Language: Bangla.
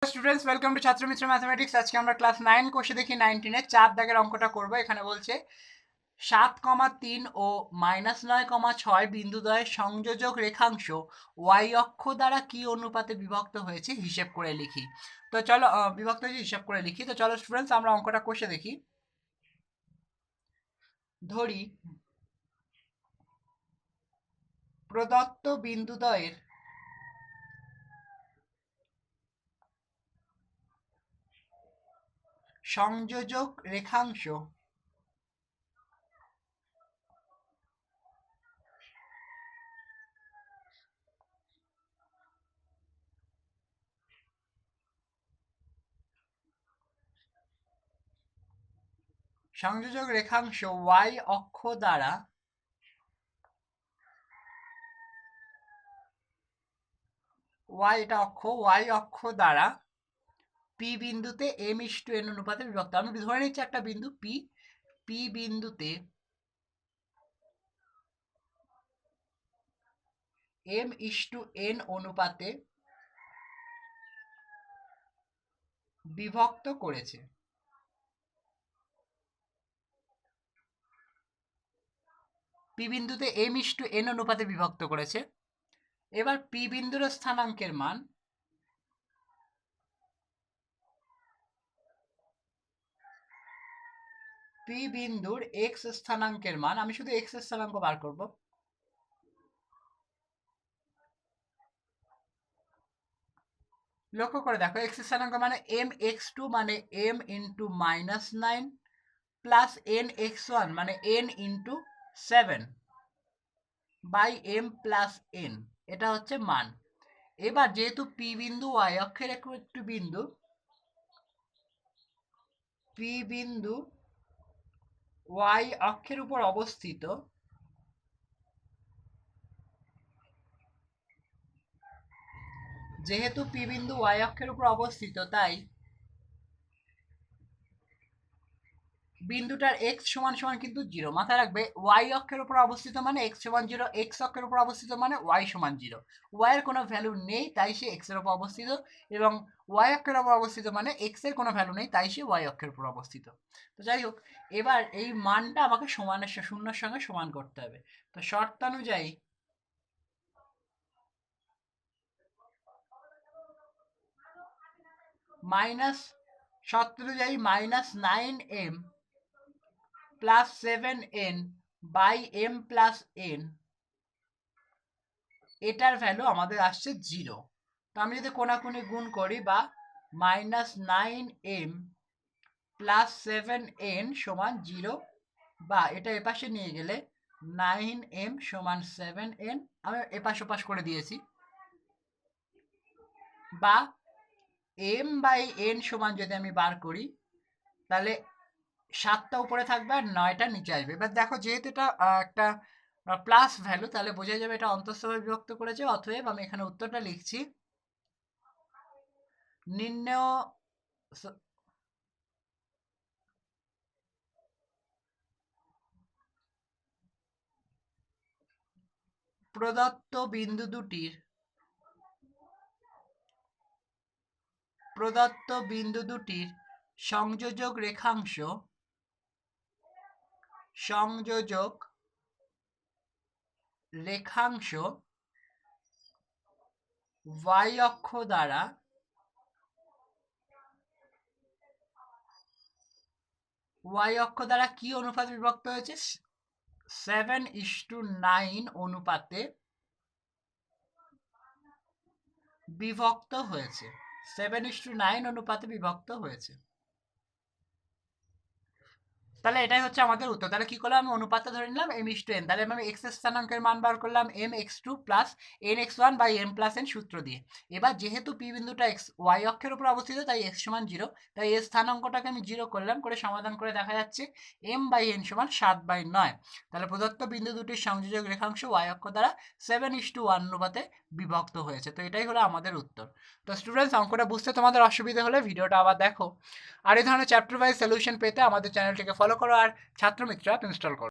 Students welcome to Chhatramitra mathematics. আজকে আমরা ক্লাস 9 কোষে দেখি 19 4 দাগের অঙ্কটা করব। এখানে বলছে 7,3 ও -9,6 বিন্দুদ্বয়ের সংযোজক রেখাংশ y অক্ষ দ্বারা কি অনুপাতে বিভক্ত হয়েছে হিসেব করে লিখি। তো চলো বিভক্ত হয়েছে হিসাব করে লিখি। তো চলো স্টুডেন্টস আমরা অঙ্কটা কষে দেখি। ধরি প্রদত্ত বিন্দুদ্বয়ের সংযোজক রেখাংশ y অক্ষ দ্বারা y অক্ষ দ্বারা p বিন্দুতে m:n অনুপাতে বিভক্ত। আমি ধরে নিচ্ছি একটা বিন্দু p বিন্দুতে m:n অনুপাতে বিভক্ত করেছে। p বিন্দুতে m:n অনুপাতে বিভক্ত করেছে। এবার p বিন্দুর স্থানাঙ্কের মান p বিন্দুর x স্থানাঙ্কের মান, আমি শুধু x এর স্থানাঙ্ক বার করব। লক্ষ্য করে দেখো x এর স্থানাঙ্ক মানে mx2 মানে m ইন্টু -9 প্লাস nx1 মানে n into 7 by m plus n, এটা হচ্ছে মান। এবার যেহেতু p বিন্দু y অক্ষের একটি বিন্দু, p বিন্দু y অক্ষের উপর অবস্থিত, যেহেতু p বিন্দু y অক্ষের উপর অবস্থিত তাই বিন্দুটার x সমান সমান কিন্তু 0। মাথায় রাখবে y অক্ষের উপর অবস্থিত মানে x সমান 0, x অক্ষের উপর অবস্থিত মানে y সমান 0। y এর কোনো ভ্যালু নেই তাই সে x এর উপর অবস্থিত, এবং y অক্ষের উপর অবস্থিত মানে x এর কোনো ভ্যালু নেই তাই সে y অক্ষের উপর অবস্থিত। তো যাই হোক, এবার এই মানটা আমাকে সমানের শূন্যের সঙ্গে সমান করতে হবে। তো শর্তানুযায়ী -9m plus 7n by m plus n, এটার ভ্যালু আমাদের আসছে 0। তো আমি যদি কোনাকুনি গুণ করি, বা -9m প্লাস 7n সমান 0, বা এটা এপাশে নিয়ে গেলে 9m সমান 7n, আমি এপাশ ওপাশ করে দিয়েছি, বা m বাই n সমান যদি আমি বার করি তাহলে 7টা উপরে থাকবে আর 9টা নিচে আসবে। এবার দেখো যেহেতু এটা একটা প্লাস ভ্যালু, তাহলে বোঝা যাবে এটা অন্তঃস্থভাবে বিভক্ত করেছে। অতএব আমি এখানে উত্তরটা লিখছি, নির্ণেয় প্রদত্ত বিন্দু দুটির সংযোজক রেখাংশ y অক্ষ দ্বারা কি অনুপাতে বিভক্ত হয়েছে? 7:9 অনুপাতে বিভক্ত হয়েছে। 7:9 অনুপাতে বিভক্ত হয়েছে। তাহলে এটাই হচ্ছে আমাদের উত্তর। তাহলে কি করলাম, আমি অনুপাতটা ধরে নিলাম m:n, তাহলে আমি x এর স্থানাঙ্কের মান বার করলাম mx2 plus nx1 by m plus n সূত্র দিয়ে। এবার যেহেতু p বিন্দুটা y অক্ষের উপর অবস্থিত তাই x সমান 0, তাই এর স্থানাঙ্কটাকে আমি 0 করলাম, করে সমাধান করে দেখা যাচ্ছে m বাই n সমান 7/9। তাহলে প্রদত্ত বিন্দু দুটির সংযোজক রেখাংশ y অক্ষ দ্বারা 7:1 অনুপাতে বিভক্ত হয়েছে। তো এটাই হলো আমাদের উত্তর। তো স্টুডেন্টস, অঙ্কটা বুঝতে তোমাদের অসুবিধা হলে ভিডিওটা আবার দেখো। আর এই ধরনের চ্যাপ্টার ওয়াইজ সলিউশন পেতে আমাদের চ্যানেলটিকে ফলো করো আর ছাত্রমিত্র অ্যাপ ইনস্টল করো।